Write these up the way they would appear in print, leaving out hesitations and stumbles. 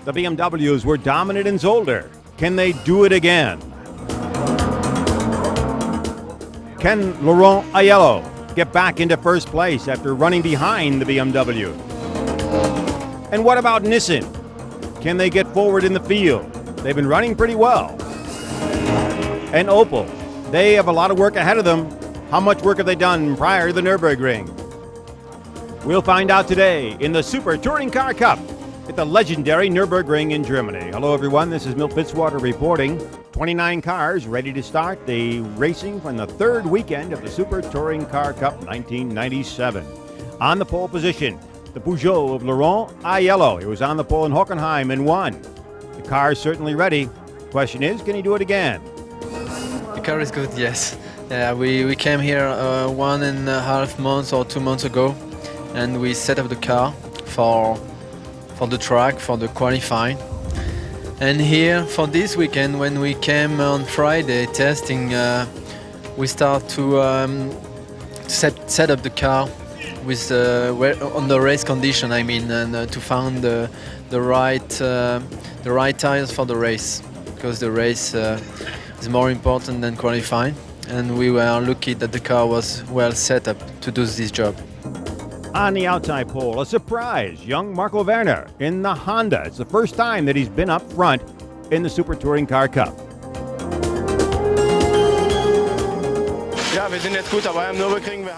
The BMWs were dominant in Zolder. Can they do it again? Can Laurent Aiello get back into first place after running behind the BMW? And what about Nissan? Can they get forward in the field? They've been running pretty well. And Opel, they have a lot of work ahead of them. How much work have they done prior to the Nurburgring? We'll find out today in the Super Touring Car Cup at the legendary Nurburgring in Germany. Hello everyone, this is Milt Fitzwater reporting. 29 cars ready to start the racing from the third weekend of the Super Touring Car Cup 1997. On the pole position, the Peugeot of Laurent Aiello. He was on the pole in Hockenheim and won. The car is certainly ready. Question is, can he do it again? The car is good, yes. Yeah, we came here 1.5 months or 2 months ago, and we set up the car for the track, for the qualifying. And here for this weekend, when we came on Friday testing, we start to set up the car with on the race condition. I mean, and to find the right tires for the race, because the race is more important than qualifying. And we were lucky that the car was well set up to do this job. On the outside pole, a surprise, young Marco Werner in the Honda. It's the first time that he's been up front in the Super Touring Car Cup.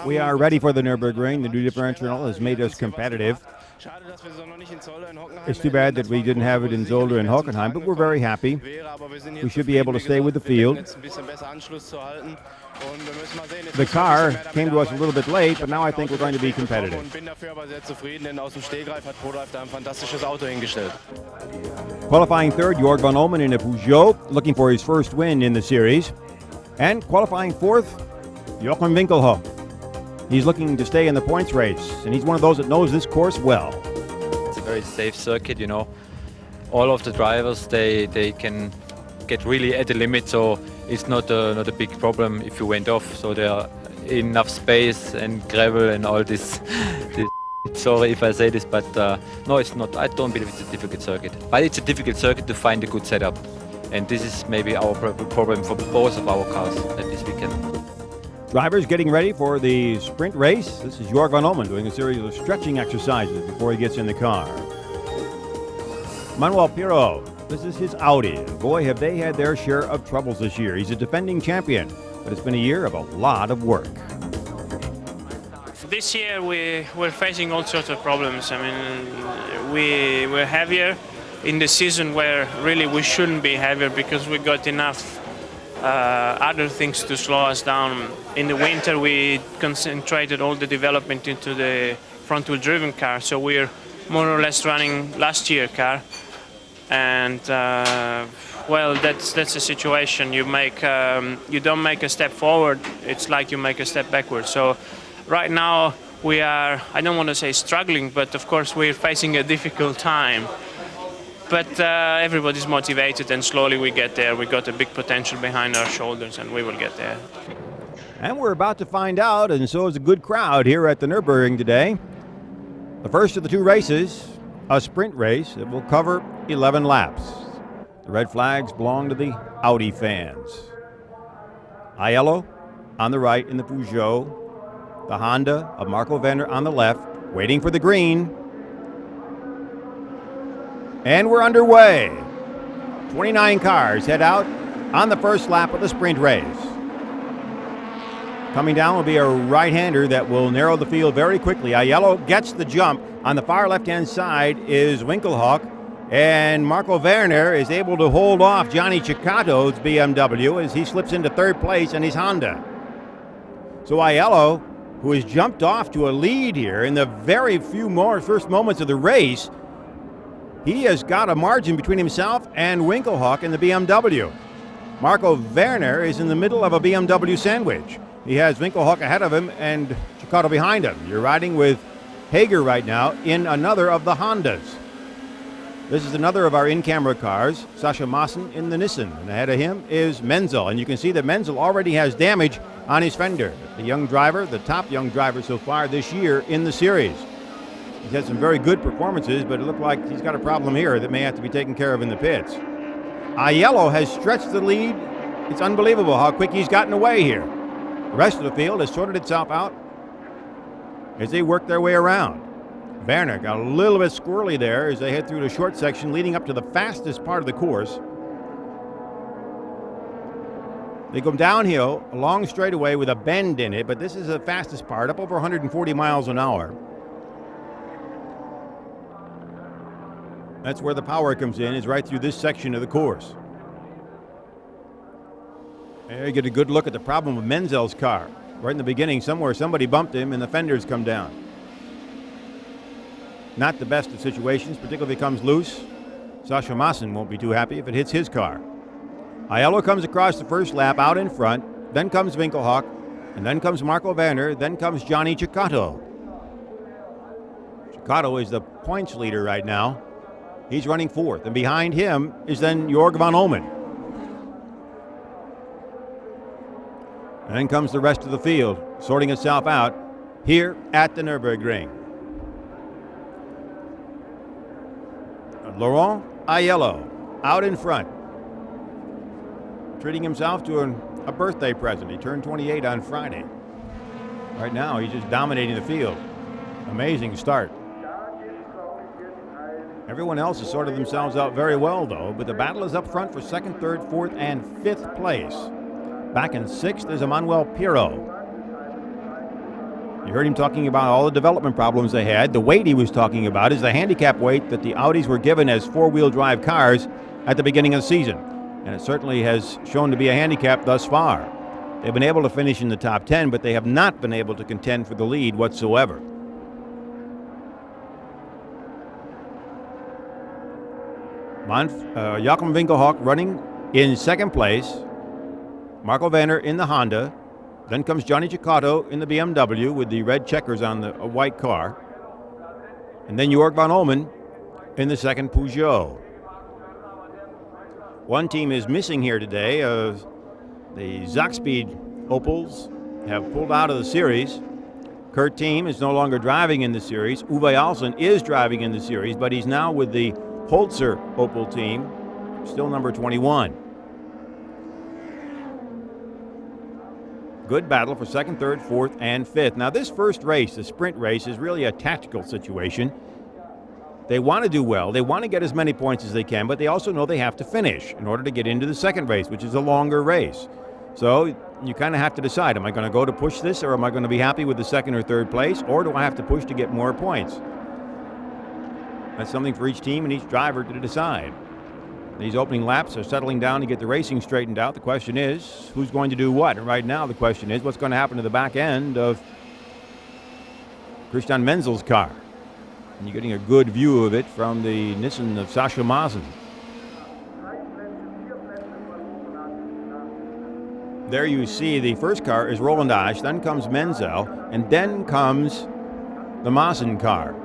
We are ready for the Nürburgring. The new differential has made us competitive. It's too bad that we didn't have it in Zolder and Hockenheim, but we're very happy. We should be able to stay with the field. The car came to us a little bit late, but now I think we're going to be competitive. Qualifying third, Jörg van Olmen in a Peugeot, looking for his first win in the series. And qualifying fourth, Jochen Winkelhock. He's looking to stay in the points race, and he's one of those that knows this course well. It's a very safe circuit, you know. All of the drivers, they can get really at the limit, so it's not a big problem if you went off. So there are enough space and gravel and all this. Sorry if I say this, but no, it's not. I don't believe it's a difficult circuit. But it's a difficult circuit to find a good setup. And this is maybe our problem for both of our cars at this weekend. Drivers getting ready for the sprint race. This is Jörg van Olmen doing a series of stretching exercises before he gets in the car. Manuel Pirro, this is his Audi. And boy, have they had their share of troubles this year. He's a defending champion, but it's been a year of a lot of work. This year we're facing all sorts of problems. I mean, we're heavier in the season where really we shouldn't be heavier because we got enough other things to slow us down. In the winter we concentrated all the development into the front-wheel driven car, so we're more or less running last year's car. And well, that's the situation. You don't make a step forward, it's like you make a step backward. So right now we are, I don't want to say struggling, but of course we're facing a difficult time. But everybody's motivated, and slowly we get there. We got a big potential behind our shoulders, and we will get there. And we're about to find out, and so is a good crowd here at the Nürburgring today. The first of the two races, a sprint race that will cover 11 laps. The red flags belong to the Audi fans. Aiello on the right in the Peugeot, the Honda of Marco Werner on the left, waiting for the green. And we're underway. 29 cars head out on the first lap of the sprint race. Coming down will be a right-hander that will narrow the field very quickly. Aiello gets the jump. On the far left-hand side is Winkelhock, and Marco Werner is able to hold off Johnny Ciccato's BMW as he slips into third place in his Honda. So Aiello, who has jumped off to a lead here in the very few first moments of the race, he has got a margin between himself and Winkelhock in the BMW. Marco Werner is in the middle of a BMW sandwich. He has Winkelhock ahead of him and Ciccato behind him. You're riding with Hager right now in another of the Hondas. This is another of our in-camera cars, Sascha Maassen in the Nissan. And ahead of him is Menzel. And you can see that Menzel already has damage on his fender. The young driver, the top young driver so far this year in the series. He's had some very good performances, but it looked like he's got a problem here that may have to be taken care of in the pits. Aiello has stretched the lead. It's unbelievable how quick he's gotten away here. The rest of the field has sorted itself out as they work their way around. Werner got a little bit squirrely there as they head through the short section leading up to the fastest part of the course. They go downhill, a long straightaway with a bend in it, but this is the fastest part, up over 140 miles an hour. That's where the power comes in, is right through this section of the course. There you get a good look at the problem with Menzel's car. Right in the beginning, somewhere somebody bumped him and the fenders come down. Not the best of situations, particularly if it comes loose. Sascha Maassen won't be too happy if it hits his car. Aiello comes across the first lap out in front, then comes Winkelhock, and then comes Marco Werner, then comes Johnny Ceccato. Ceccato is the points leader right now. He's running fourth, and behind him is then Jorg van Omen. And then comes the rest of the field, sorting itself out here at the Nurburgring. Laurent Aiello out in front, treating himself to a birthday present. He turned 28 on Friday. Right now, he's just dominating the field. Amazing start. Everyone else has sorted themselves out very well, though, but the battle is up front for second, third, fourth, and fifth place. Back in sixth is Emmanuel Pirot. You heard him talking about all the development problems they had. The weight he was talking about is the handicap weight that the Audis were given as four-wheel drive cars at the beginning of the season. And it certainly has shown to be a handicap thus far. They've been able to finish in the top 10, but they have not been able to contend for the lead whatsoever. Joachim Winkelhock running in second place. Marco Werner in the Honda. Then comes Johnny Ceccato in the BMW with the red checkers on the white car. And then Jorg van Omen in the second Peugeot. One team is missing here today. The Zakspeed Opels have pulled out of the series. Kurt Team is no longer driving in the series. Uwe Alsen is driving in the series, but he's now with the Holzer Opel team, still number 21. Good battle for second, third, fourth, and fifth. Now this first race, the sprint race, is really a tactical situation. They want to do well. They want to get as many points as they can, but they also know they have to finish in order to get into the second race, which is a longer race. So you kind of have to decide, am I going to go to push this, or am I going to be happy with the second or third place, or do I have to push to get more points? That's something for each team and each driver to decide. These opening laps are settling down to get the racing straightened out. The question is, who's going to do what? And right now the question is, what's going to happen to the back end of Christian Menzel's car? And you're getting a good view of it from the Nissan of Sascha Maassen. There you see the first car is Roland Asch, then comes Menzel, and then comes the Maassen car.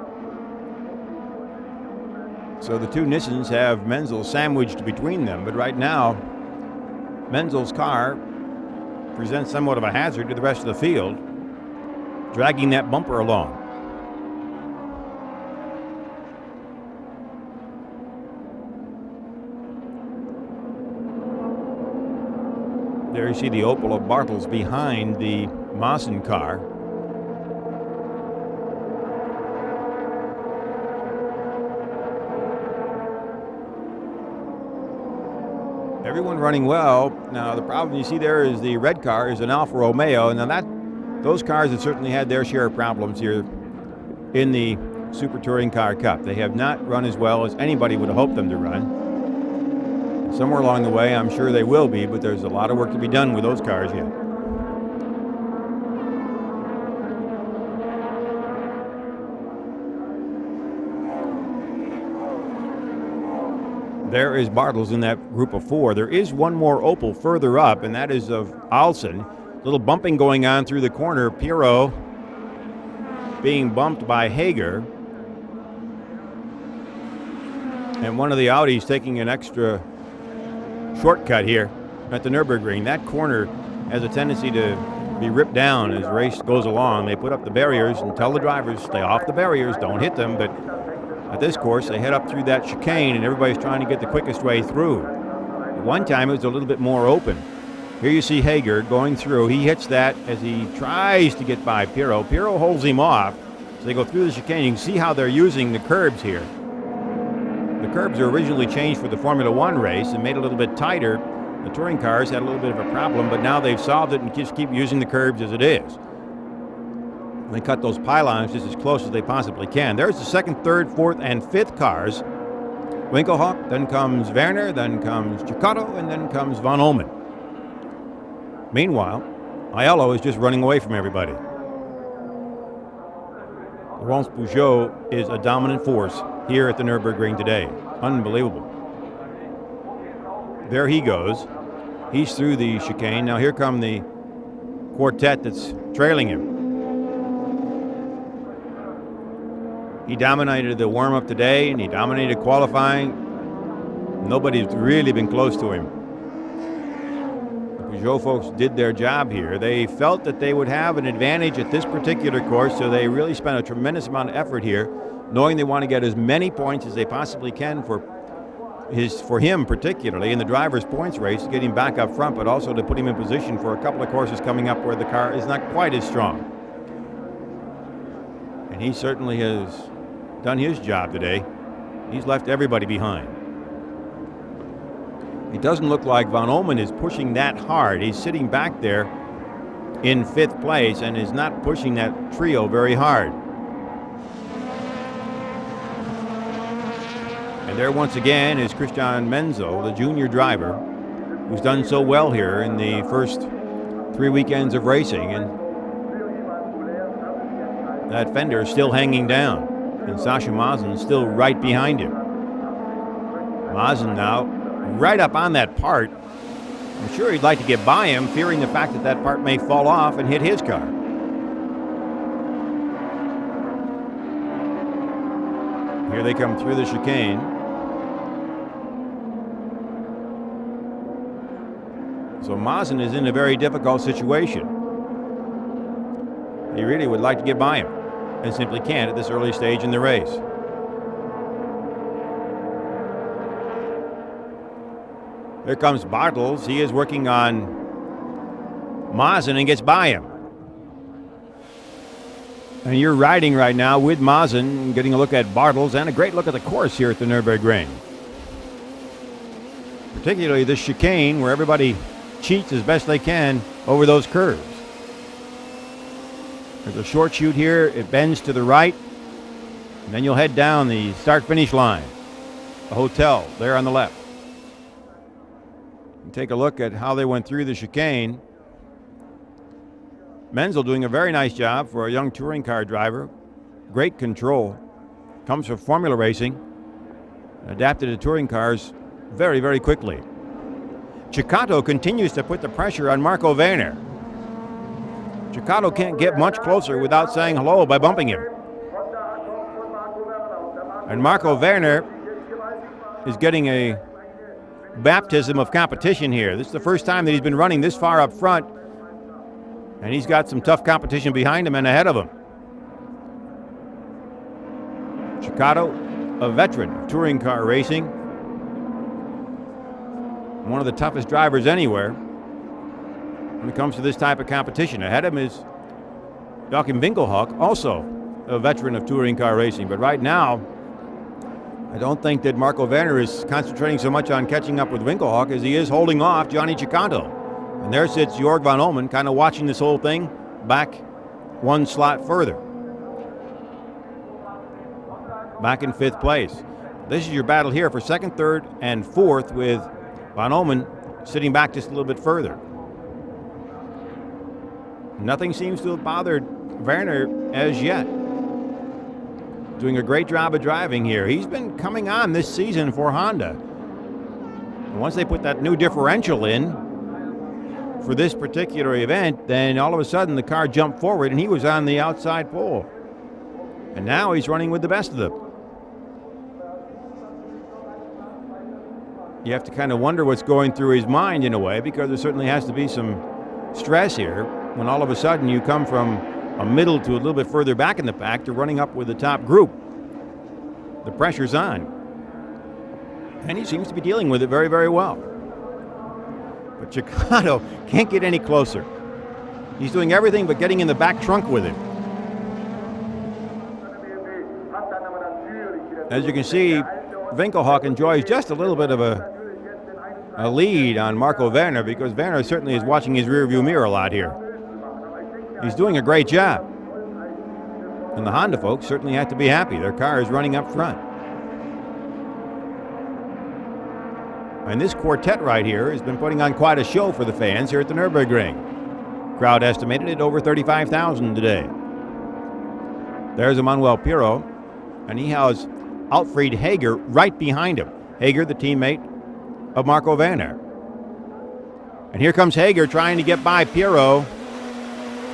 So the two Nissans have Menzel sandwiched between them, but right now Menzel's car presents somewhat of a hazard to the rest of the field, dragging that bumper along. There you see the Opel of Bartels behind the Maassen car. Everyone running well. Now the problem you see there is the red car is an Alfa Romeo. Now those cars have certainly had their share of problems here in the Super Touring Car Cup. They have not run as well as anybody would have hoped them to run. Somewhere along the way, I'm sure they will be, but there's a lot of work to be done with those cars yet. There is Bartels in that group of four. There is one more Opel further up, and that is of Alsen. A little bumping going on through the corner. Pirot being bumped by Hager. And one of the Audis taking an extra shortcut here at the Nurburgring. That corner has a tendency to be ripped down as the race goes along. They put up the barriers and tell the drivers, stay off the barriers, don't hit them. But at this course, they head up through that chicane, and everybody's trying to get the quickest way through. At one time, it was a little bit more open. Here you see Hager going through. He hits that as he tries to get by Pirro. Pirro holds him off. So they go through the chicane. You can see how they're using the curbs here. The curbs are originally changed for the Formula One race and made a little bit tighter. The touring cars had a little bit of a problem, but now they've solved it and just keep using the curbs as it is. They cut those pylons just as close as they possibly can. There's the second, third, fourth, and fifth cars. Winkelhock, then comes Werner, then comes Cecotto, and then comes Van Omen. Meanwhile, Aiello is just running away from everybody. Laurent Peugeot is a dominant force here at the Nurburgring today. Unbelievable. There he goes. He's through the chicane. Now here come the quartet that's trailing him. He dominated the warm-up today, and he dominated qualifying. Nobody's really been close to him. The Peugeot folks did their job here. They felt that they would have an advantage at this particular course, so they really spent a tremendous amount of effort here, knowing they want to get as many points as they possibly can for him particularly in the driver's points race, to get him back up front, but also to put him in position for a couple of courses coming up where the car is not quite as strong. And he certainly has done his job today. He's left everybody behind. It doesn't look like Van Omen is pushing that hard. He's sitting back there in fifth place and is not pushing that trio very hard. And there once again is Christian Menzel, the junior driver, who's done so well here in the first 3 weekends of racing. And that fender is still hanging down, and Sasha Mazen still right behind him. Mazen now right up on that part. I'm sure he'd like to get by him, fearing the fact that that part may fall off and hit his car. Here they come through the chicane. So Mazen is in a very difficult situation. He really would like to get by him and simply can't at this early stage in the race. Here comes Bartels. He is working on Mazen and gets by him. And you're riding right now with Mazen, getting a look at Bartels and a great look at the course here at the Nürburgring. Particularly this chicane where everybody cheats as best they can over those curves. There's a short chute here. It bends to the right. And then you'll head down the start-finish line. The hotel there on the left. And take a look at how they went through the chicane. Menzel doing a very nice job for a young touring car driver. Great control. Comes from Formula Racing. Adapted to touring cars very, very quickly. Cecotto continues to put the pressure on Marco Werner. Cecotto can't get much closer without saying hello by bumping him. And Marco Werner is getting a baptism of competition here. This is the first time that he's been running this far up front, and he's got some tough competition behind him and ahead of him. Cecotto, a veteran of touring car racing, one of the toughest drivers anywhere when it comes to this type of competition. Ahead of him is Joachim Winkelhock, also a veteran of touring car racing. But right now, I don't think that Marco Werner is concentrating so much on catching up with Winkelhock as he is holding off Johnny Cecotto. And there sits Jorg Van Omen, kind of watching this whole thing back one slot further. Back in fifth place. This is your battle here for second, third, and fourth, with Van Omen sitting back just a little bit further. Nothing seems to have bothered Werner as yet. Doing a great job of driving here. He's been coming on this season for Honda. And once they put that new differential in for this particular event, then all of a sudden the car jumped forward and he was on the outside pole. And now he's running with the best of them. You have to kind of wonder what's going through his mind in a way, because there certainly has to be some stress here. when all of a sudden you come from a middle to a little bit further back in the pack to running up with the top group. The pressure's on. And he seems to be dealing with it very, very well. But Ciccato can't get any closer. He's doing everything but getting in the back trunk with him. As you can see, Winkelhock enjoys just a little bit of a lead on Marco Werner, because Werner certainly is watching his rearview mirror a lot here. He's doing a great job. And the Honda folks certainly have to be happy. Their car is running up front. And this quartet right here has been putting on quite a show for the fans here at the Nurburgring. Crowd estimated at over 35,000 today. There's Emmanuel Pirro, and he has Alfred Hager right behind him. Hager, the teammate of Marco Werner. And here comes Hager trying to get by Pirro.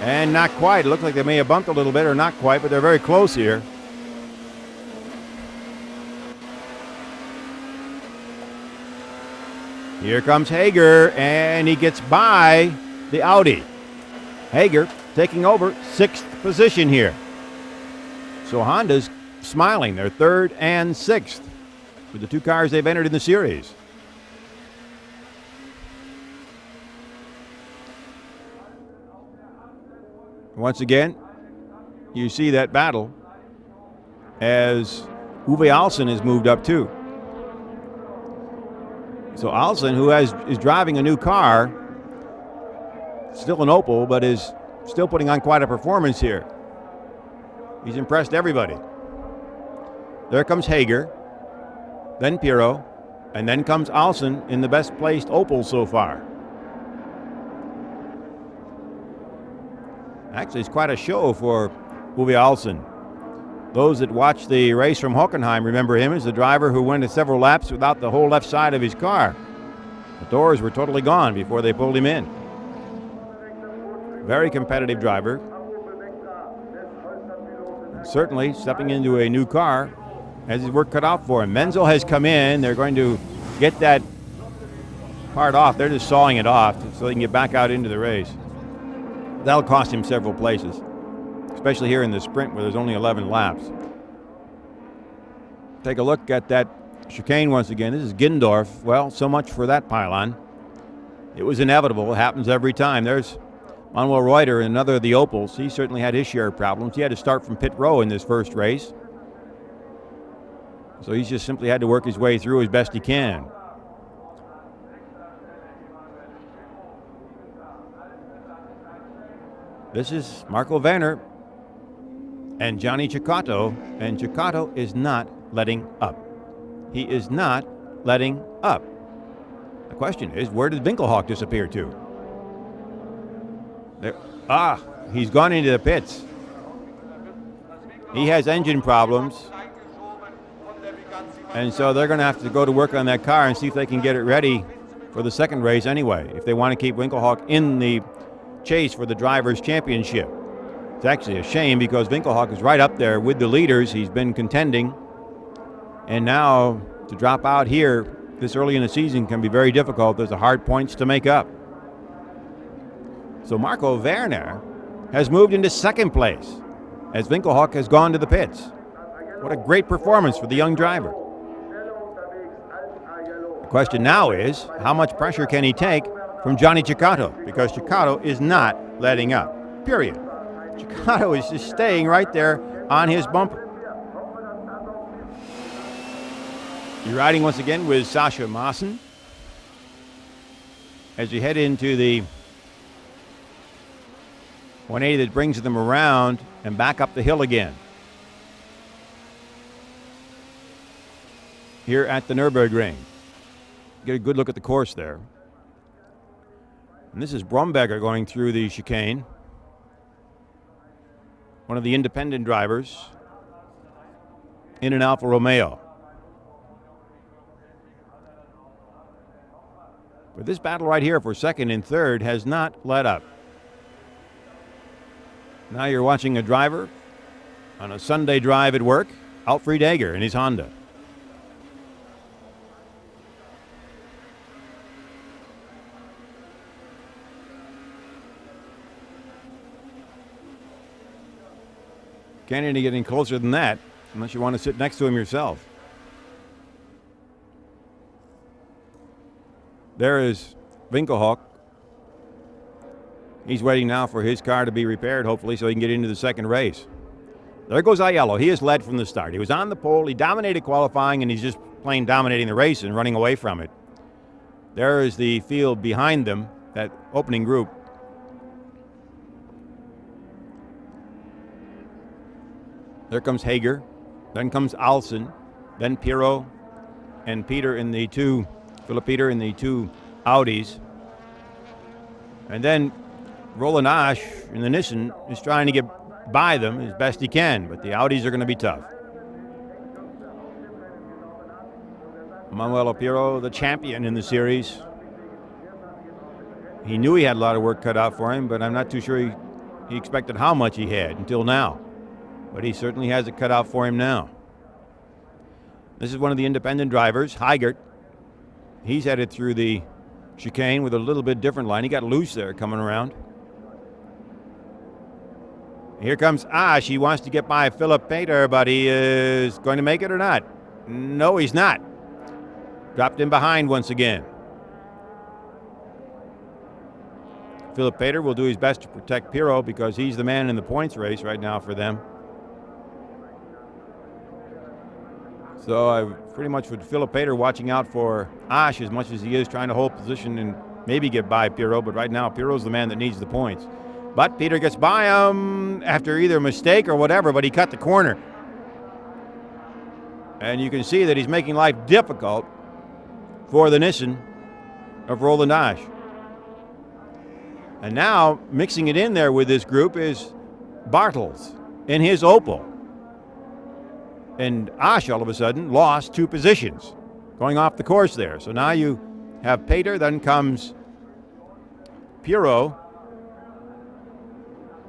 And not quite. It looked like they may have bumped a little bit, or not quite, but they're very close here. Here comes Hager, and he gets by the Audi. Hager taking over 6th position here. So Honda's smiling. They're 3rd and 6th with the 2 cars they've entered in the series. Once again, you see that battle as Uwe Alsen has moved up too. So Alsen, who is driving a new car, still an Opel, but is still putting on quite a performance here. He's impressed everybody. There comes Hager, then Pirro, and then comes Alsen in the best placed Opel so far. Actually, it's quite a show for Uwe Alsen. Those that watched the race from Hockenheim remember him as the driver who went several laps without the whole left side of his car. The doors were totally gone before they pulled him in. Very competitive driver. Certainly stepping into a new car has his work cut out for him. Menzel has come in. They're going to get that part off. They're just sawing it off so they can get back out into the race. That'll cost him several places, especially here in the sprint where there's only 11 laps. Take a look at that chicane once again. This is Gindorf. Well, so much for that pylon. It was inevitable. It happens every time. There's Manuel Reuter, another of the Opels. He certainly had his share of problems. He had to start from pit row in this first race. So he's just simply had to work his way through as best he can. This is Marco Werner and Johnny Ciccato, and Ciccato is not letting up. He is not letting up. The question is, where did Winkelhock disappear to? There, he's gone into the pits. He has engine problems, and so they're going to have to go to work on that car and see if they can get it ready for the second race anyway, if they want to keep Winkelhock in the chase for the Drivers' Championship. It's actually a shame because Winkelhock is right up there with the leaders. He's been contending, and now to drop out here this early in the season can be very difficult. There's hard points to make up. So Marco Werner has moved into 2nd place as Winkelhock has gone to the pits. What a great performance for the young driver. The question now is, how much pressure can he take from Johnny Ciccato? Because Ciccato is not letting up, period. Ciccato is just staying right there on his bumper. You're riding once again with Sascha Maassen as you head into the 180 that brings them around and back up the hill again. Here at the Nurburgring. Get a good look at the course there. And this is Bromberger going through the chicane. One of the independent drivers in an Alfa Romeo. But this battle right here for 2nd and 3rd has not let up. Now you're watching a driver on a Sunday drive at work, Alfred Hager in his Honda. Can't any get any closer than that unless you want to sit next to him yourself. There is Winkelhock. He's waiting now for his car to be repaired, hopefully, so he can get into the second race. There goes Aiello. He has led from the start. He was on the pole. He dominated qualifying, and he's just plain dominating the race and running away from it. There is the field behind them, that opening group. There comes Hager. Then comes Alsen. Then Pirot and Peter in the two, Philip Peter in the two Audis. And then Roland Asch in the Nissan is trying to get by them as best he can, but the Audis are going to be tough. Manuel Pirot, the champion in the series. He knew he had a lot of work cut out for him, but I'm not too sure he expected how much he had until now. But he certainly has it cut out for him now. This is one of the independent drivers, Heigert. He's headed through the chicane with a little bit different line. He got loose there coming around. Here comes Asch. He wants to get by Philip Peter, but he is going to make it or not? No, he's not. Dropped in behind once again. Philip Peter will do his best to protect Pirot because he's the man in the points race right now for them. So I pretty much with Philip Peter watching out for Asch as much as he is trying to hold position and maybe get by Pirot, but right now Pirot's the man that needs the points. But Peter gets by him after either a mistake or whatever, but he cut the corner. And you can see that he's making life difficult for the Nissan of Roland Asch. And now mixing it in there with this group is Bartels in his Opel. And Asch all of a sudden lost 2 positions going off the course there. So now you have Peter, then comes Pirot.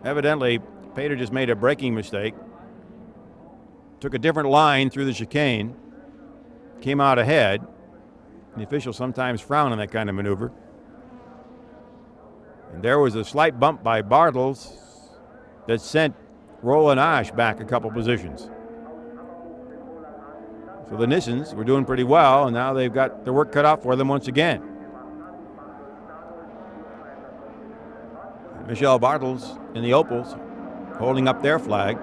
Evidently, Peter just made a braking mistake. Took a different line through the chicane. Came out ahead. The officials sometimes frown on that kind of maneuver. And there was a slight bump by Bartels that sent Roland Asch back a couple positions. So the Nissans were doing pretty well, and now they've got their work cut out for them once again. Michel Bartels in the Opels holding up their flag.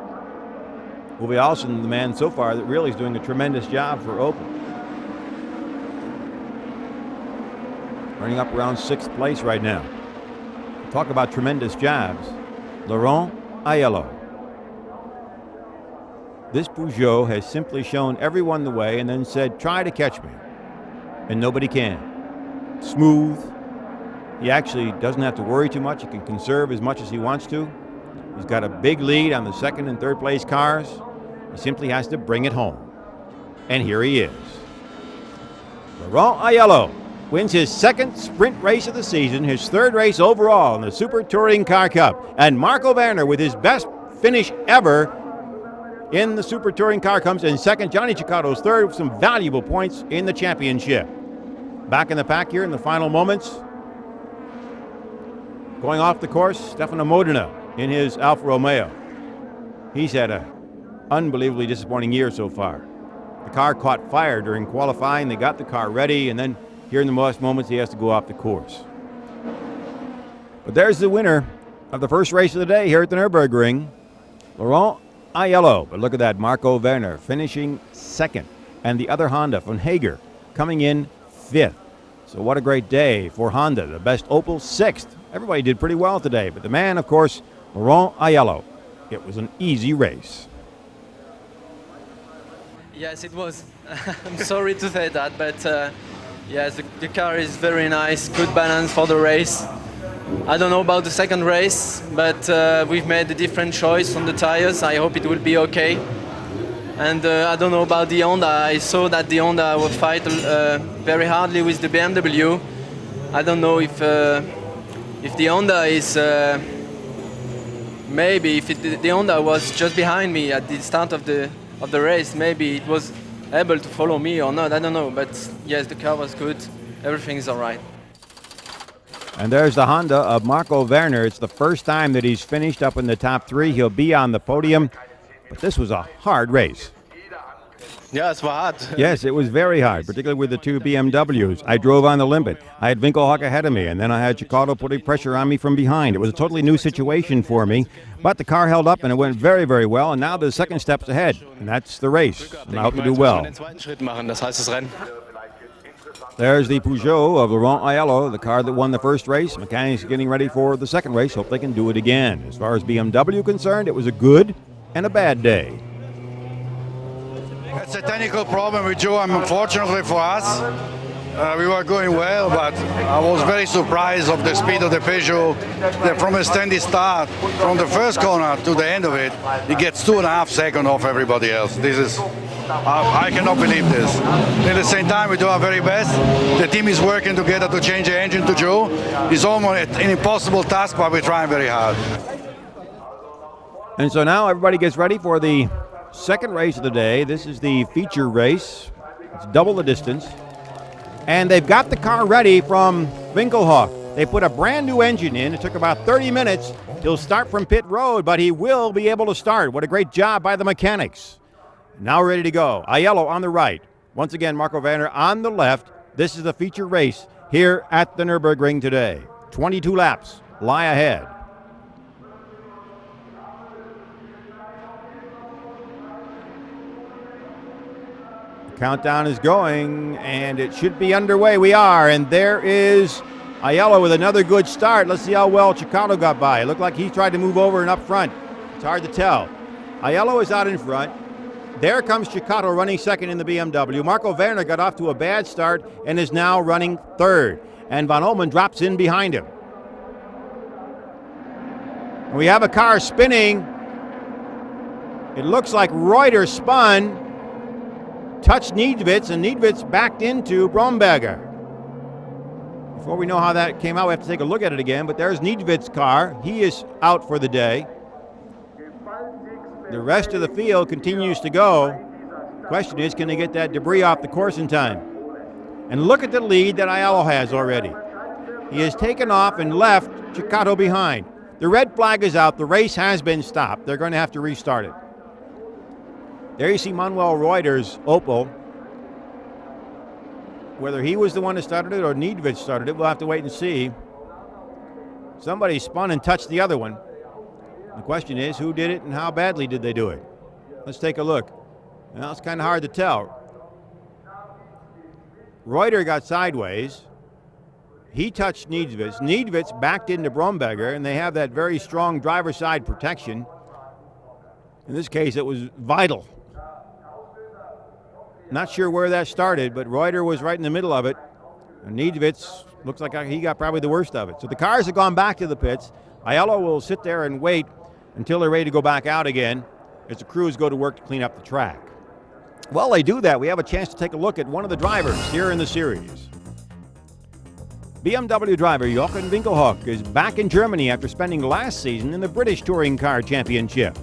Uwe Alsen, the man so far that really is doing a tremendous job for Opel. Running up around 6th place right now. Talk about tremendous jobs. Laurent Aiello. This Peugeot has simply shown everyone the way and then said, try to catch me. And nobody can. Smooth. He actually doesn't have to worry too much. He can conserve as much as he wants to. He's got a big lead on the 2nd and 3rd place cars. He simply has to bring it home. And here he is. Laurent Aiello wins his 2nd sprint race of the season, his 3rd race overall in the Super Touring Car Cup. And Marco Werner, with his best finish ever in the Super Touring Car, comes in 2nd. Johnny Ciccato's 3rd with some valuable points in the championship. Back in the pack here in the final moments. Going off the course, Stefano Modena in his Alfa Romeo. He's had an unbelievably disappointing year so far. The car caught fire during qualifying. They got the car ready, and then here in the last moments, he has to go off the course. But there's the winner of the first race of the day here at the Nurburgring, Laurent Aiello. But look at that, Marco Werner finishing 2nd, and the other Honda von Hager coming in 5th. So what a great day for Honda, the best Opel 6th. Everybody did pretty well today, but the man, of course, Laurent Aiello. It was an easy race. Yes, it was. I'm sorry to say that, but yes, the car is very nice, good balance for the race. I don't know about the second race, but we've made a different choice on the tires. I hope it will be okay. And I don't know about the Honda. I saw that the Honda will fight very hardly with the BMW. I don't know if the Honda is maybe if the Honda was just behind me at the start of the race, maybe it was able to follow me or not. I don't know. But yes, the car was good. Everything is all right. And there's the Honda of Marco Werner. It's the first time that he's finished up in the top 3. He'll be on the podium But this was a hard race. Ja, es war hart. Yes, it was very hard, particularly with the two BMWs. I drove on the limit. I had Winkelhock ahead of me, and then I had Chicato putting pressure on me from behind. It was a totally new situation for me, but the car held up, and it went very, very well, and now the second step's ahead, and that's the race, and I hope to do well. There's the Peugeot of Laurent Aiello, the car that won the first race. Mechanics getting ready for the second race. Hope they can do it again. As far as BMW concerned, it was a good and a bad day. It's a technical problem with Joe, and unfortunately for us, we were going well, but I was very surprised of the speed of the Peugeot. From a steady start, from the first corner to the end of it, it gets 2.5 seconds off everybody else. This is, I cannot believe this. At the same time, we do our very best. The team is working together to change the engine to Joe. It's almost an impossible task, but we're trying very hard. And so now everybody gets ready for the second race of the day. This is the feature race. It's double the distance. And they've got the car ready from Winkelhock. They put a brand new engine in. It took about 30 minutes. He'll start from pit road, but he will be able to start. What a great job by the mechanics. Now ready to go. Aiello on the right. Once again, Marco Werner on the left. This is the feature race here at the Nurburgring today. 22 laps lie ahead. Countdown is going, and it should be underway. We are, and there is Aiello with another good start. Let's see how well Chicato got by. It looked like he tried to move over and up front. It's hard to tell. Aiello is out in front. There comes Chicato running second in the BMW. Marco Werner got off to a bad start and is now running third. And Van Omen drops in behind him. We have a car spinning. It looks like Reuter spun, touched Niedwitz, and Niedwitz backed into Bromberger. Before we know how that came out, we have to take a look at it again, but there's Niedwitz's car. He is out for the day. The rest of the field continues to go. Question is, can they get that debris off the course in time? And look at the lead that Aiello has already. He has taken off and left Chicato behind. The red flag is out. The race has been stopped. They're going to have to restart it. There you see Manuel Reuter's Opel. Whether he was the one that started it or Niedwitz started it, we'll have to wait and see. Somebody spun and touched the other one. The question is, who did it and how badly did they do it? Let's take a look. Well, it's kind of hard to tell. Reuter got sideways. He touched Niedwitz. Niedwitz backed into Bromberger, and they have that very strong driver's side protection. In this case, it was vital. Not sure where that started, but Reuter was right in the middle of it. And Niedwitz looks like he got probably the worst of it. So the cars have gone back to the pits. Aiello will sit there and wait until they're ready to go back out again as the crews go to work to clean up the track. While they do that, we have a chance to take a look at one of the drivers here in the series. BMW driver Jochen Winkelhock is back in Germany after spending last season in the British Touring Car Championship.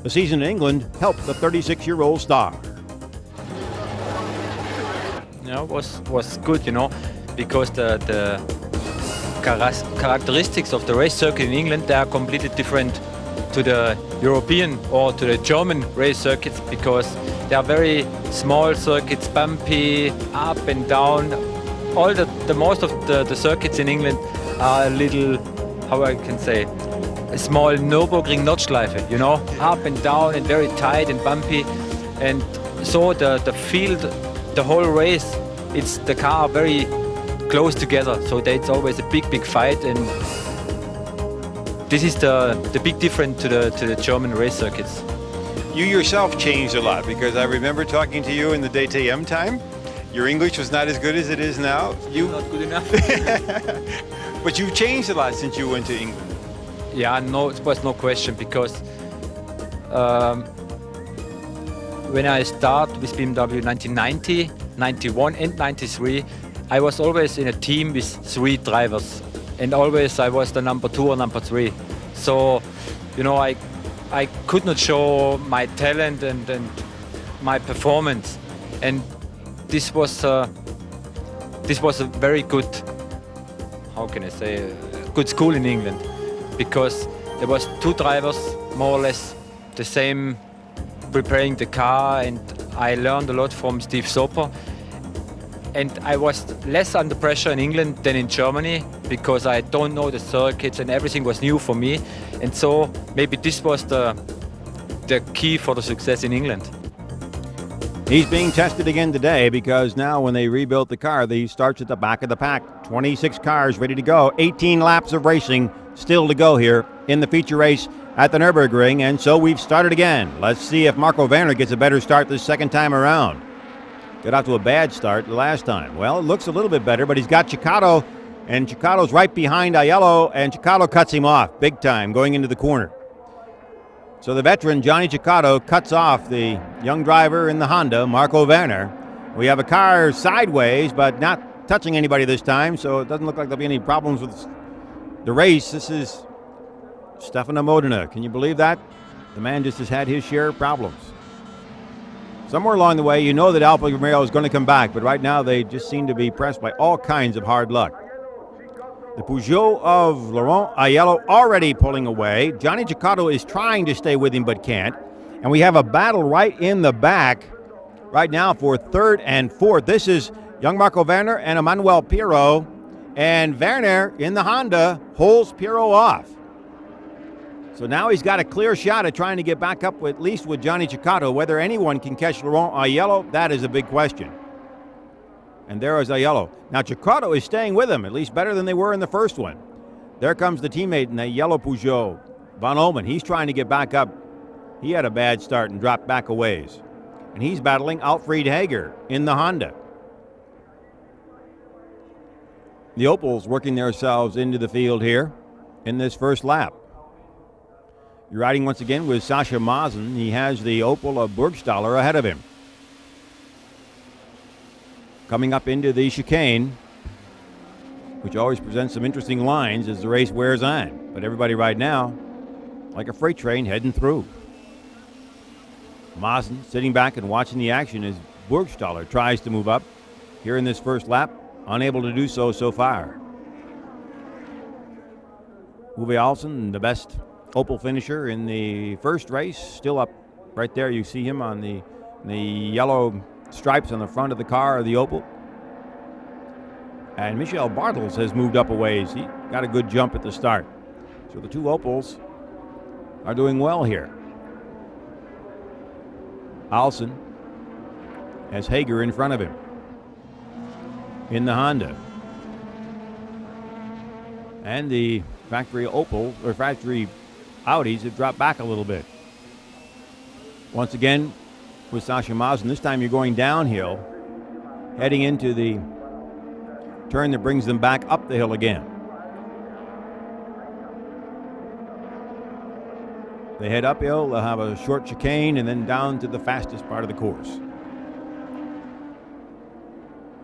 The season in England helped the 36-year-old star. Yeah, was good, you know, because the characteristics of the race circuit in England, they are completely different to the European or to the German race circuits, because they are very small circuits, bumpy, up and down. All the most of the circuits in England are a little, how I can say, a small Nurburgring Nordschleife, you know, up and down and very tight and bumpy. And so the field, the whole race, it's the car very close together. So it's always a big fight, and this is the big difference to the German race circuits. You yourself changed a lot, because I remember talking to you in the DTM time. Your English was not as good as it is now. Not good enough. But you've changed a lot since you went to England. Yeah, no, it was no question, because when I started with BMW 1990, 91 and 93, I was always in a team with 3 drivers, and always I was the number 2 or number 3. So, you know, I could not show my talent and my performance, and this was a very good, how can I say, good school in England, because there was 2 drivers, more or less the same preparing the car, and I learned a lot from Steve Soper. And I was less under pressure in England than in Germany because I don't know the circuits and everything was new for me. And so maybe this was the key for the success in England. He's being tested again today because now when they rebuilt the car, he starts at the back of the pack. 26 cars ready to go. 18 laps of racing still to go here in the feature race at the Nurburgring. And so we've started again. Let's see if Marco Werner gets a better start this second time around. Got out to a bad start the last time. Well, it looks a little bit better, but he's got Ceccato, and Ceccato's right behind Aiello, and Ceccato cuts him off big time going into the corner. So the veteran, Johnny Ceccato, cuts off the young driver in the Honda, Marco Werner. We have a car sideways, but not touching anybody this time, so it doesn't look like there'll be any problems with the race. This is Stefano Modena. Can you believe that? The man just has had his share of problems. Somewhere along the way, you know that Alfa Romeo is going to come back, but right now they just seem to be pressed by all kinds of hard luck. The Peugeot of Laurent Aiello already pulling away. Johnny Ceccato is trying to stay with him but can't. And we have a battle right in the back right now for third and fourth. This is young Marco Werner and Emmanuel Pirot. And Werner in the Honda holds Pirot off. So now he's got a clear shot at trying to get back up at least with Johnny Ceccato. Whether anyone can catch Laurent Aiello, that is a big question. And there is Aiello. Now Ceccato is staying with him, at least better than they were in the first one. There comes the teammate in the yellow Peugeot, Van Omen. He's trying to get back up. He had a bad start and dropped back a ways. And he's battling Alfred Hager in the Honda. The Opels working themselves into the field here in this first lap. You're riding once again with Sascha Maassen. He has the Opel of Burgstaller ahead of him. Coming up into the chicane, which always presents some interesting lines as the race wears on. But everybody right now, like a freight train heading through. Maassen sitting back and watching the action as Burgstaller tries to move up here in this first lap, unable to do so far. Uwe Alsen, the best Opel finisher in the first race, still up right there. You see him on the yellow stripes on the front of the car of the Opel. And Michel Bartels has moved up a ways. He got a good jump at the start. So the two Opels are doing well here. Alsen has Hager in front of him in the Honda. And the factory Opel, or factory Audis, have dropped back a little bit. Once again with Sascha Maassen. This time you're going downhill, heading into the turn that brings them back up the hill again. They head uphill, they'll have a short chicane, and then down to the fastest part of the course.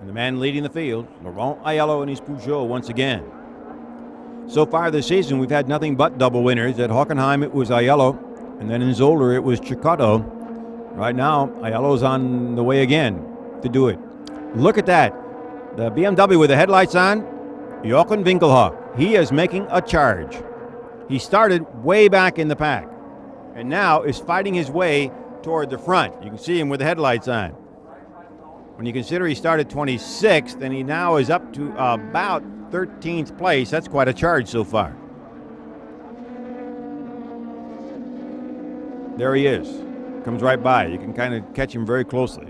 And the man leading the field, Laurent Aiello and his Peugeot once again. So far this season, we've had nothing but double winners. At Hockenheim, it was Aiello, and then in Zolder, it was Ceccato. Right now, Aiello's on the way again to do it. Look at that. The BMW with the headlights on, Jochen Winkelhock. He is making a charge. He started way back in the pack and now is fighting his way toward the front. You can see him with the headlights on. When you consider he started 26th and he now is up to about 13th place, that's quite a charge so far. There he is. Comes right by. You can kind of catch him very closely.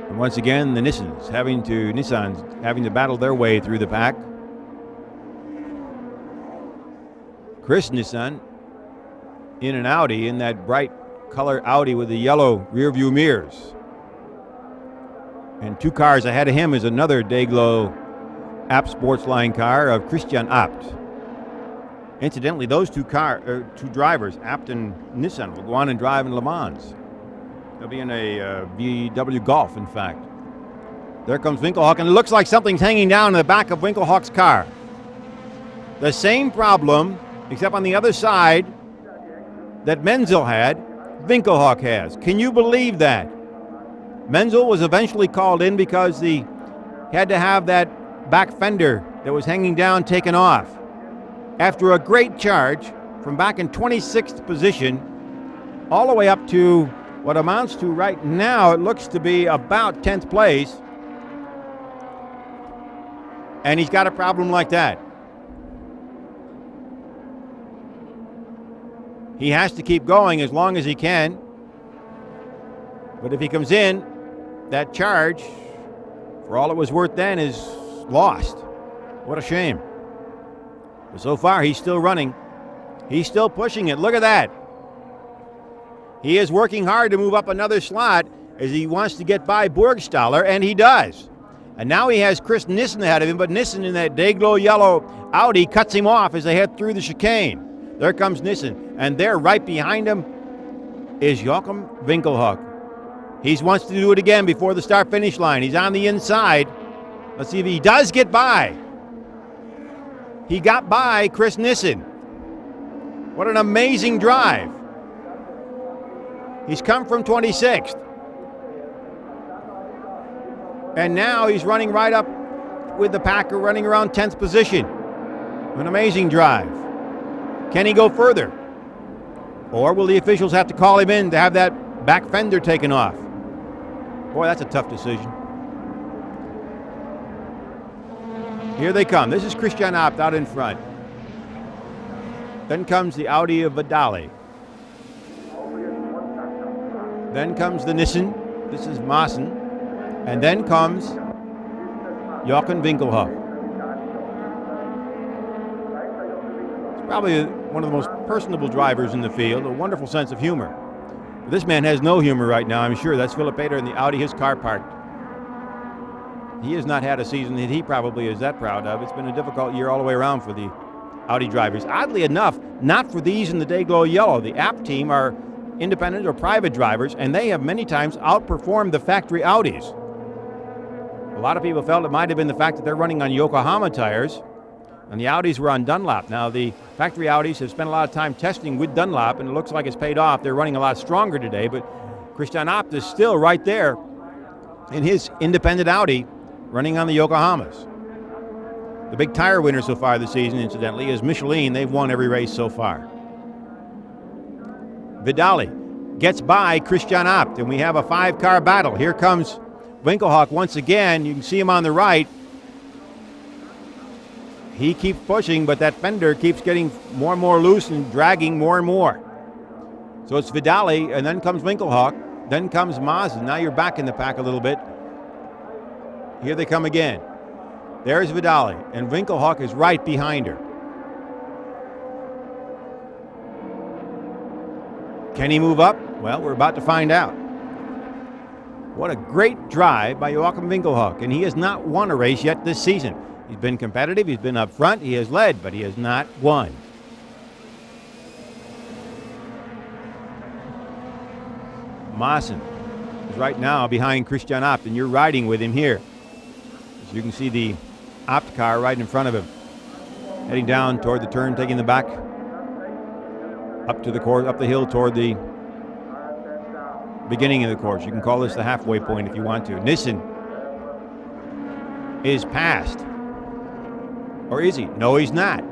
And once again, the Nissans having to battle their way through the pack. Chris Nissan in an Audi, in that bright color Audi with the yellow rear view mirrors. And two cars ahead of him is another Dayglow Abt Sportsline car of Christian Abt. Incidentally, those two drivers, Abt and Nissan, will go on and drive in Le Mans. They'll be in a VW Golf, in fact. There comes Winkelhock, and it looks like something's hanging down in the back of Winkelhock's car. The same problem, except on the other side, that Menzel had, Winkelhock has. Can you believe that? Menzel was eventually called in because he had to have that back fender that was hanging down taken off. after a great charge from back in 26th position all the way up to what amounts to right now, it looks to be about 10th place. And he's got a problem like that. He has to keep going as long as he can. But if he comes in, that charge, for all it was worth then, is lost. What a shame. But so far, he's still running. He's still pushing it. Look at that. He is working hard to move up another slot as he wants to get by Burgstaller, and he does. And now he has Chris Nissen ahead of him, but Nissen in that day-glow yellow Audi cuts him off as they head through the chicane. There comes Nissen, and there right behind him is Joachim Winkelhock. He wants to do it again before the start-finish line. He's on the inside. Let's see if he does get by. He got by Chris Nissen. What an amazing drive. He's come from 26th. And now he's running right up with the Packer, running around 10th position. An amazing drive. Can he go further? Or will the officials have to call him in to have that back fender taken off? Boy, that's a tough decision. Here they come. This is Christian Abt out in front. Then comes the Audi of Vidali. Then comes the Nissen. This is Maassen. And then comes Joachim Winkelhock. He's probably one of the most personable drivers in the field, a wonderful sense of humor. But this man has no humor right now, I'm sure. That's Philip Pater in the Audi, his car parked. He has not had a season that he probably is that proud of. It's been a difficult year all the way around for the Audi drivers. Oddly enough, not for these in the day-glow yellow. The Abt team are independent or private drivers, and they have many times outperformed the factory Audis. A lot of people felt it might have been the fact that they're running on Yokohama tires, and the Audis were on Dunlop. Now, the factory Audis have spent a lot of time testing with Dunlop, and it looks like it's paid off. They're running a lot stronger today, but Christian Abt is still right there in his independent Audi running on the Yokohamas. The big tire winner so far this season, incidentally, is Michelin. They've won every race so far. Vidali gets by Christian Abt, and we have a 5-car battle. Here comes Winkelhock once again. You can see him on the right. He keeps pushing, but that fender keeps getting more and more loose and dragging more and more. So it's Vidali, and then comes Winkelhock, then comes Maassen. Now you're back in the pack a little bit. Here they come again. There's Vidali, and Winkelhock is right behind her. Can he move up? Well, we're about to find out. What a great drive by Joachim Winkelhock, and he has not won a race yet this season. He's been competitive, he's been up front, he has led, but he has not won. Maassen is right now behind Christian Abt, and you're riding with him here. As you can see the Abt car right in front of him, heading down toward the turn, taking the back up to the course, up the hill toward the beginning of the course. You can call this the halfway point if you want to. Nissen is passed. Or is he? No, he's not.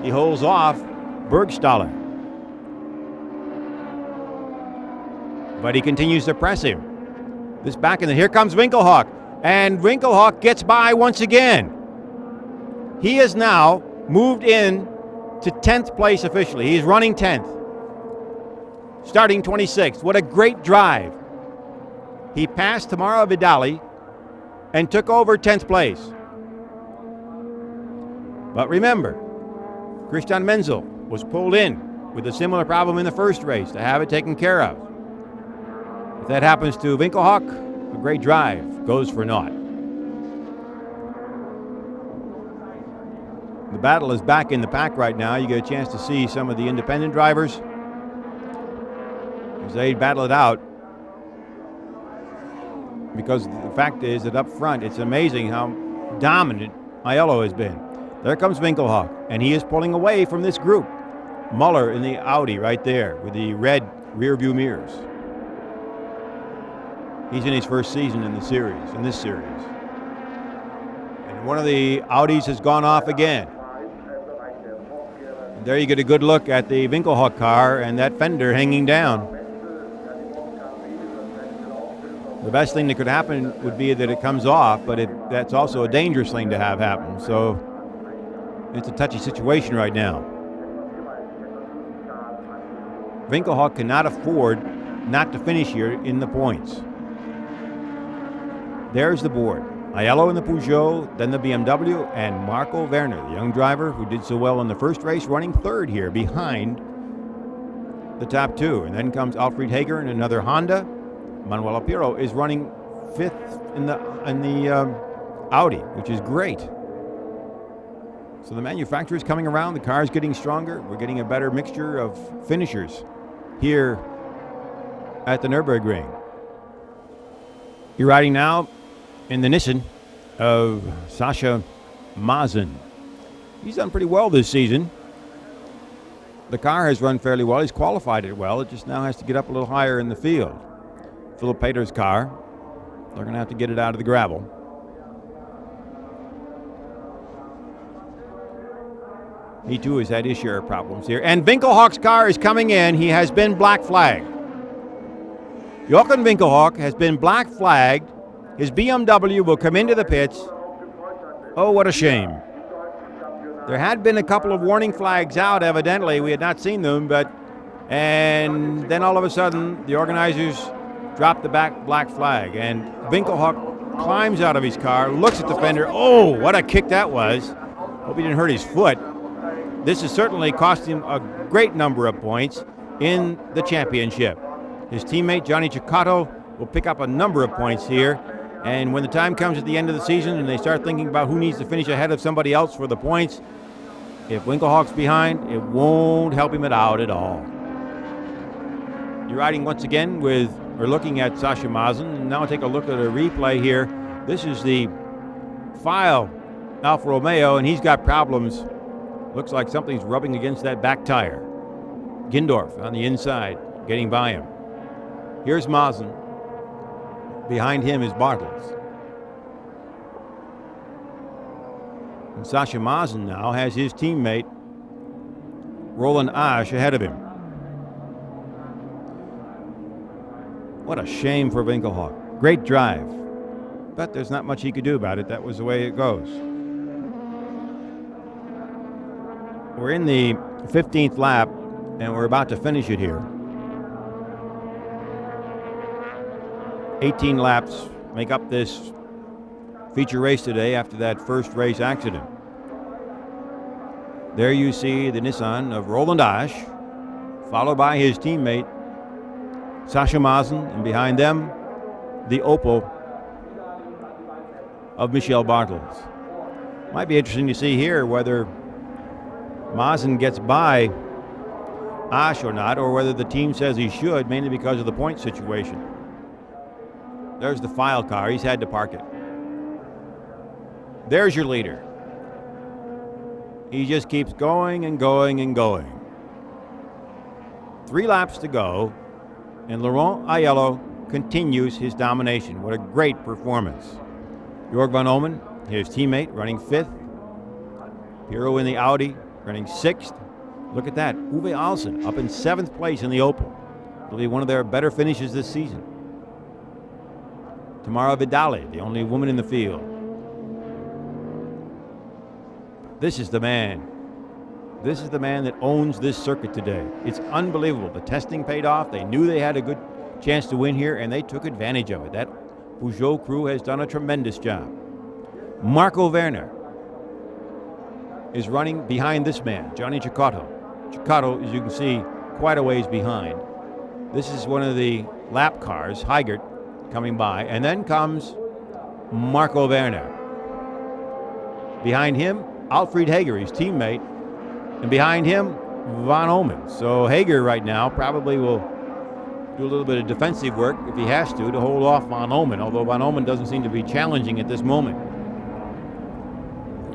He holds off Burgstaller. But he continues to press him. This back, and then here comes Winkelhock. And Winkelhock gets by once again. He has now moved in to 10th place officially. He's running 10th. Starting 26th. What a great drive. He passed Tamara Vidali and took over 10th place. But remember, Christian Menzel was pulled in with a similar problem in the first race to have it taken care of. If that happens to Winkelhock, a great drive goes for naught. The battle is back in the pack right now. You get a chance to see some of the independent drivers as they battle it out. Because the fact is that up front, it's amazing how dominant Aiello has been. There comes Winkelhock, and he is pulling away from this group. Muller in the Audi right there with the red rear view mirrors. He's in his first season in the series, in this series. And one of the Audis has gone off again. There you get a good look at the Winkelhock car and that fender hanging down. The best thing that could happen would be that it comes off, but that's also a dangerous thing to have happen. So it's a touchy situation right now. Winkelhock cannot afford not to finish here in the points. There's the board. Aiello in the Peugeot, then the BMW, and Marco Werner, the young driver who did so well in the first race, running third here behind the top two. And then comes Alfred Hager in another Honda. Manuel Apiro is running fifth in the Audi, which is great. So the manufacturer's coming around, the car's getting stronger. We're getting a better mixture of finishers here at the Nurburgring. You're riding now in the Nissan of Sascha Mazen. He's done pretty well this season. The car has run fairly well. He's qualified it well. It just now has to get up a little higher in the field. Philip Pater's car, they're going to have to get it out of the gravel. He too has had his share of problems here. And Winkelhock's car is coming in. He has been black flagged. Jochen Winkelhock has been black flagged. His BMW will come into the pits. Oh, what a shame. There had been a couple of warning flags out, evidently. We had not seen them, and then all of a sudden, the organizers dropped the black flag, and Winkelhock climbs out of his car, looks at the fender. Oh, what a kick that was. Hope he didn't hurt his foot. This has certainly cost him a great number of points in the championship. His teammate, Johnny Cicotto, will pick up a number of points here. And when the time comes at the end of the season and they start thinking about who needs to finish ahead of somebody else for the points, if Winkelhock's behind, it won't help him out at all. You're riding once again looking at Sascha Mazen. And now take a look at a replay here. This is the File Alfa Romeo, and he's got problems. Looks like something's rubbing against that back tire. Gindorf on the inside, getting by him. Here's Mazen. Behind him is Bartels. And Sascha Mazen now has his teammate Roland Asch ahead of him. What a shame for Winkelhock. Great drive. But there's not much he could do about it. That was the way it goes. We're in the 15th lap, and we're about to finish it here. 18 laps make up this feature race today after that first race accident. There you see the Nissan of Roland Asch, followed by his teammate Sascha Mazen, and behind them, the Opel of Michel Bartels. Might be interesting to see here whether Mazen gets by Asch or not, or whether the team says he should, mainly because of the point situation. There's the File car. He's had to park it. There's your leader. He just keeps going and going and going. 3 laps to go, and Laurent Aiello continues his domination. What a great performance. Jörg van Omen, his teammate, running 5th. Pirro in the Audi, running 6th. Look at that. Uwe Alsen up in 7th place in the Opel. It'll be one of their better finishes this season. Tamara Vidali, the only woman in the field. This is the man. This is the man that owns this circuit today. It's unbelievable. The testing paid off. They knew they had a good chance to win here, and they took advantage of it. That Peugeot crew has done a tremendous job. Marco Werner is running behind this man, Johnny Cicotto. Cicotto, as you can see, quite a ways behind. This is one of the lap cars, Heigert, coming by, and then comes Marco Werner. Behind him, Alfred Hager, his teammate, and behind him, Van Omen. So Hager right now probably will do a little bit of defensive work if he has to hold off Van Omen, although Van Omen doesn't seem to be challenging at this moment.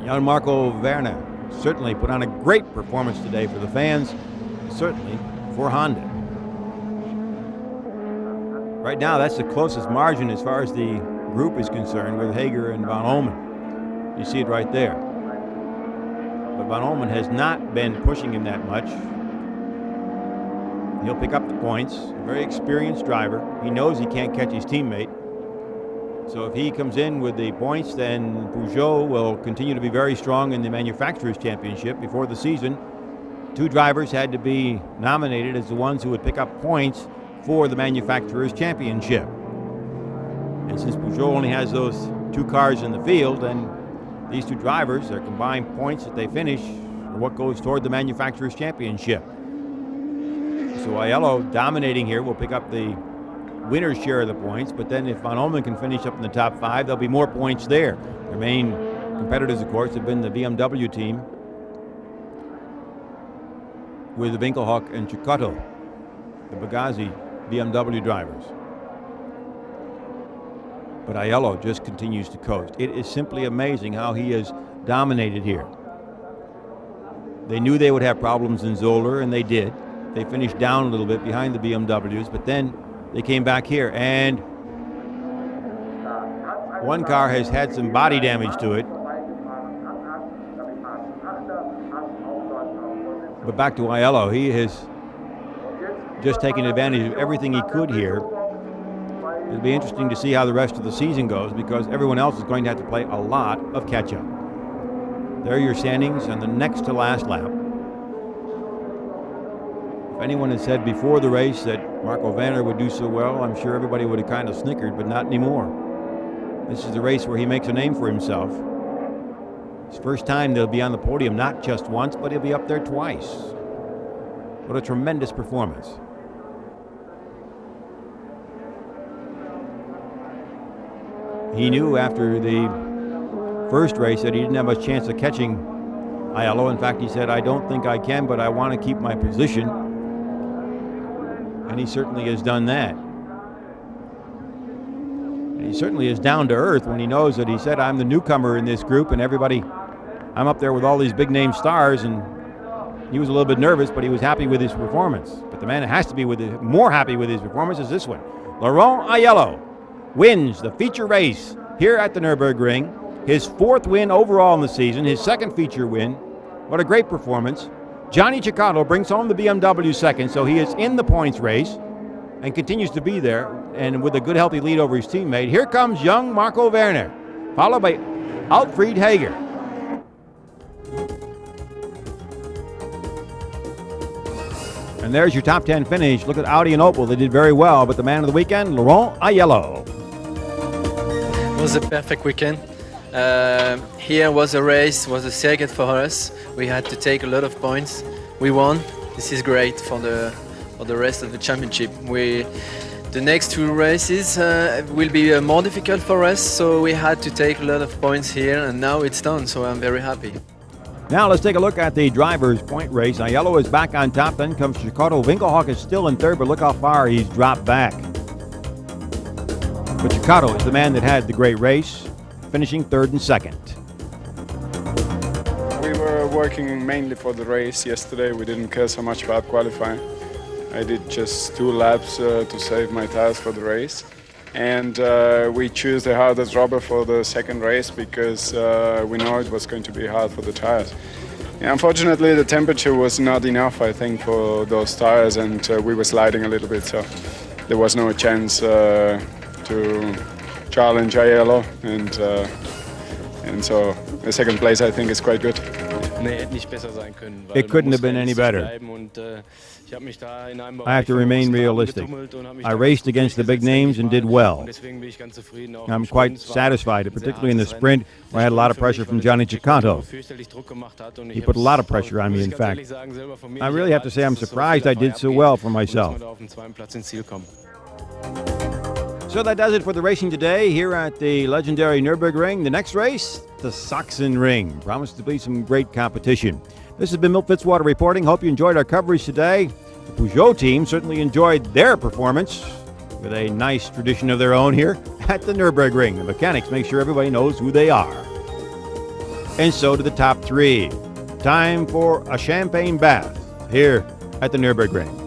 Young Marco Werner certainly put on a great performance today for the fans, certainly for Honda. Right now, that's the closest margin as far as the group is concerned with Hager and Van Omen. You see it right there. But Van Olmen has not been pushing him that much. He'll pick up the points. A very experienced driver. He knows he can't catch his teammate. So if he comes in with the points, then Peugeot will continue to be very strong in the Manufacturers' Championship. Before the season, 2 drivers had to be nominated as the ones who would pick up points for the Manufacturers' Championship. And since Peugeot only has those 2 cars in the field, then these 2 drivers, their combined points that they finish are what goes toward the Manufacturers' Championship. So Aiello dominating here will pick up the winner's share of the points, but then if Van Olmen can finish up in the top 5, there'll be more points there. Their main competitors, of course, have been the BMW team with the Winkelhock and Cecotto, the Bugazzi BMW drivers. But Aiello just continues to coast. It is simply amazing how he has dominated here. They knew they would have problems in Zolder, and they did. They finished down a little bit behind the BMWs, but then they came back here, and one car has had some body damage to it. But back to Aiello, he has just taken advantage of everything he could here. It'll be interesting to see how the rest of the season goes, because everyone else is going to have to play a lot of catch-up. There are your standings on the next to last lap. If anyone had said before the race that Marco Vanner would do so well, I'm sure everybody would have kind of snickered, but not anymore. This is the race where he makes a name for himself. It's the first time they'll be on the podium, not just once, but he'll be up there twice. What a tremendous performance. He knew after the first race that he didn't have much chance of catching Aiello. In fact, he said, I don't think I can, but I want to keep my position. And he certainly has done that. And he certainly is down to earth when he knows that he said, I'm the newcomer in this group, and everybody, I'm up there with all these big name stars, and he was a little bit nervous, but he was happy with his performance. But the man that has to be more happy with his performance is this one. Laurent Aiello wins the feature race here at the Nurburgring. His 4th win overall in the season, his 2nd feature win. What a great performance. Johnny Cecotto brings home the BMW 2nd, so he is in the points race and continues to be there, and with a good, healthy lead over his teammate. Here comes young Marco Werner, followed by Alfred Hager. And there's your top 10 finish. Look at Audi and Opel. They did very well, but the man of the weekend, Laurent Aiello. It was a perfect weekend. Here was a race, was a circuit for us. We had to take a lot of points. We won. This is great for the rest of the championship. The next 2 races will be more difficult for us, so we had to take a lot of points here, and now it's done, so I'm very happy. Now let's take a look at the drivers' point race. Aiello is back on top, then comes Cecotto. Winkelhock is still in 3rd, but look how far he's dropped back. But Cecotto is the man that had the great race, finishing 3rd and 2nd. We were working mainly for the race yesterday. We didn't care so much about qualifying. I did just 2 laps to save my tires for the race. And we chose the hardest rubber for the 2nd race because we know it was going to be hard for the tires. Yeah, unfortunately, the temperature was not enough, I think, for those tires, and we were sliding a little bit, so there was no chance to challenge Aiello, and so the 2nd place, I think, is quite good. It couldn't have been any better. I have to remain realistic. I raced against the big names and did well. I'm quite satisfied, particularly in the sprint where I had a lot of pressure from Johnny Cecotto. He put a lot of pressure on me, in fact. I really have to say I'm surprised I did so well for myself. So that does it for the racing today here at the legendary Nürburgring. The next race, the Sachsenring. Promised to be some great competition. This has been Milt Fitzwater reporting. Hope you enjoyed our coverage today. The Peugeot team certainly enjoyed their performance with a nice tradition of their own here at the Nürburgring. The mechanics make sure everybody knows who they are. And so do the top 3. Time for a champagne bath here at the Nürburgring.